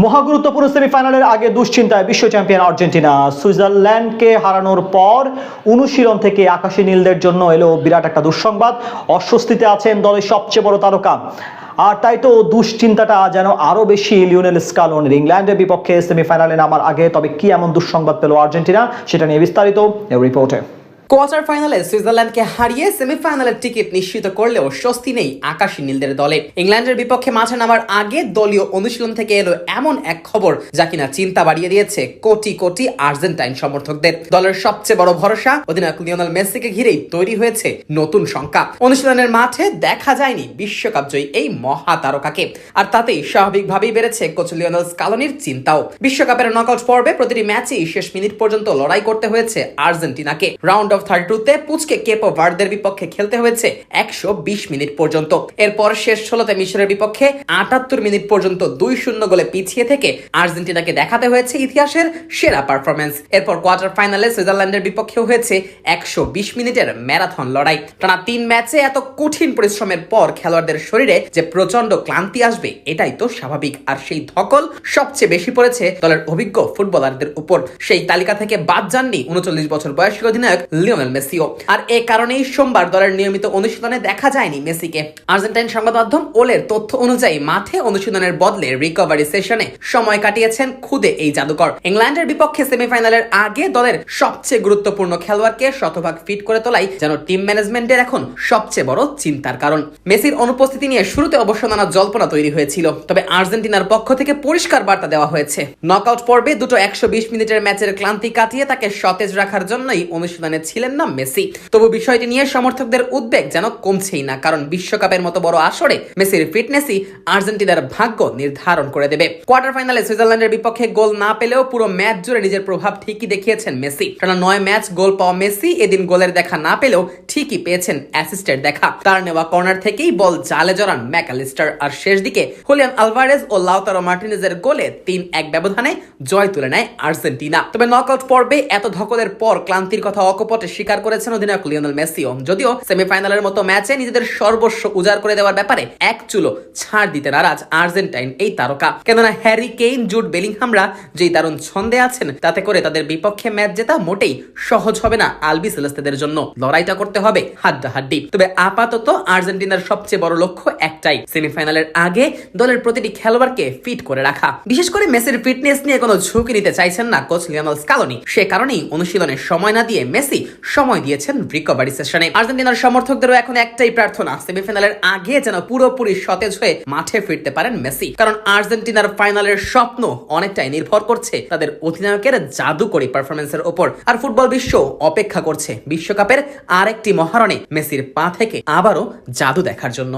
মহাগুরুত্বপূর্ণ সেমিফাইনালের আগে দুশ্চিন্তায় বিশ্ব চ্যাম্পিয়ন আর্জেন্টিনা। সুইজারল্যান্ডকে হারানোর পর অনুশীলন থেকে আকাশী নীলদের জন্য এলো বিরাট একটা দুঃসংবাদ। অস্বস্তিতে আছেন দলের সবচেয়ে বড় তারকা। আর তাই তো দুশ্চিন্তাটা যেন আরো বেশি লিওনেল স্কালোনির। ইংল্যান্ডের বিপক্ষে সেমিফাইনালে নামার আগে তবে কি এমন দুঃসংবাদ পেল আর্জেন্টিনা, সেটা নিয়ে বিস্তারিত এই রিপোর্টে। কোয়ার্টার ফাইনালে সুইজারল্যান্ডকে হারিয়ে সেমিফাইনালের টিকিট নিশ্চিত করলেও স্বস্তি নেই আকাশী নীলদের দলে। ইংল্যান্ডের বিপক্ষে মাঠে নামার আগে দলীয় অনুশীলন থেকে এলো এমন এক খবর যা কিনা চিন্তা বাড়িয়ে দিয়েছে কোটি কোটি আর্জেন্টাইন সমর্থকদের। দলের সবচেয়ে বড় ভরসা অধিনায়ক লিওনেল মেসিকে ঘিরেই তৈরি হয়েছে নতুন শঙ্কা। অনুশীলনের মাঠে দেখা যায়নি বিশ্বকাপ জয়ী এই মহা তারকাকে, আর তাতেই স্বাভাবিকভাবেই বেড়েছে কোচ লিওনেল স্কালোনির চিন্তাও। বিশ্বকাপের নকআউট পর্বে প্রতিটি ম্যাচেই শেষ মিনিট পর্যন্ত লড়াই করতে হয়েছে আর্জেন্টিনাকে। রাউন্ড অফ 32-তে পুচকে কেপো ভার্দের বিপক্ষে খেলতে হয়েছে 120 মিনিট পর্যন্ত। এরপর শেষ 16তে মিশরের বিপক্ষে 78 মিনিট পর্যন্ত 2-0 গোলে পিছিয়ে থেকে আর্জেন্টিনাকে দেখাতে হয়েছে ইতিহাসের সেরা পারফরমেন্স। এরপর কোয়ার্টার ফাইনালে সুইজারল্যান্ডের বিপক্ষেও হয়েছে 120 মিনিটের ম্যারাথন লড়াই। টানা 3 ম্যাচে এত কঠিন পরিশ্রমের পর খেলোয়াড়দের শরীরে যে প্রচন্ড ক্লান্তি আসবে এটাই তো স্বাভাবিক। আর সেই ধকল সবচেয়ে বেশি পড়েছে দলের অভিজ্ঞ ফুটবলারদের উপর। সেই তালিকা থেকে বাদ যাননি 39 বছর বয়সী অধিনায়ক লিওনেল মেসিও। আর এ কারণেই সোমবার দলের নিয়মিত অনুশীলনে দেখা যায়নি মেসিকে। আর্জেন্টাইন সংবাদ মাধ্যম ওলের তথ্য অনুযায়ী মাঠে অনুশীলনের বদলে রিকভারি সেশনে সময় কাটিয়েছেন খুদে এই জাদুকর। ইংল্যান্ডের বিপক্ষে সেমিফাইনালের আগে দলের সবচেয়ে গুরুত্বপূর্ণ খেলোয়াড়কে শতভাগ ফিট করে তোলাই যেন টিম ম্যানেজমেন্টের এখন সবচেয়ে বড় চিন্তার কারণ। মেসির অনুপস্থিতি নিয়ে শুরুতে অবশ্য নানা জল্পনা তৈরি হয়েছিল, তবে আর্জেন্টিনার পক্ষ থেকে পরিষ্কার বার্তা দেওয়া হয়েছে নকআউট পর্বে দুটো 120 মিনিটের ম্যাচের ক্লান্তি কাটিয়ে তাকে সতেজ রাখার জন্যই অনুশীলনে ছিলেন না মেসি। তবু বিষয়টি নিয়ে সমর্থকদের উদ্বেগ যেন কমছেই না, কারণ বিশ্বকাপের মতো বড় আসরে মেসির ফিটনেসই আর্জেন্টিনার ভাগ্য নির্ধারণ করে দেবে। কোয়ার্টার ফাইনালে সুইজারল্যান্ডের বিপক্ষে গোল না পেলেও পুরো ম্যাচ জুড়ে নিজের প্রভাব ঠিকই দেখিয়েছেন মেসি। টানা 9 ম্যাচ গোল পাওয়া মেসি এদিন গোলের দেখা না পেলেও ঠিকই পেয়েছেন অ্যাসিস্টের দেখা। তার নেওয়া কর্নার থেকেই বল জালে জড়ান ম্যাকঅ্যালিস্টার, আর শেষ দিকে হুলিয়ান আলভারেজ ও লাউতারো মার্টিনেজের গোলে 3-1 ব্যবধানে জয় তুলে নেয় আর্জেন্টিনা। তবে নকআউট পর্বে এত ধকলের পর ক্লান্তির কথা অকপটে স্বীকার করেছেন অধিনায়ক লিওনেল মেসিও। যদিও সেমিফাইনালের মতো ম্যাচে নিজেদের সর্বস্ব উজাড় করে দেওয়ার ব্যাপারে এক চুলো ছাড় দিতে নারাজ আর্জেন্টাইন এই তারকা। কেননা হ্যারি কেইন, জুড বেলিংহামরা যেই দারুণ ছন্দে আছেন, তাতে করে তাদের বিপক্ষে ম্যাচ জেতা মোটেই সহজ হবে না আলবি সেলেস্তেদের জন্য। লড়াইটা করতে হবে হাড্ডাহাড্ডি। তবে আপাতত আর্জেন্টিনার সবচেয়ে বড় লক্ষ্য একটাই, সেমিফাইনালের আগে দলের প্রতিটি খেলোয়াড়কে ফিট করে রাখা। বিশেষ করে মেসির ফিটনেস নিয়ে কোনো ঝুঁকি নিতে চাইছেন না কোচ লিওনেল স্কালোনি। সে কারণেই অনুশীলনে সময় না দিয়ে মেসি সময় দিয়েছেন রিকভারি সেশনে। আর্জেন্টিনার সমর্থকদেরও এখন একটাই প্রার্থনা, সেমিফাইনালের আগে যেন পুরোপুরি সতেজ হয়ে মাঠে ফিরতে পারেন মেসি। কারণ আর্জেন্টিনার ফাইনালের স্বপ্ন অনেকটাই নির্ভর করছে তাদের অধিনায়কের জাদুকরী পারফরমেন্সের উপর। আর ফুটবল বিশ্ব অপেক্ষা করছে বিশ্বকাপের আরেকটি মহারণে মেসির পা থেকে আবারও জাদু দেখার জন্য।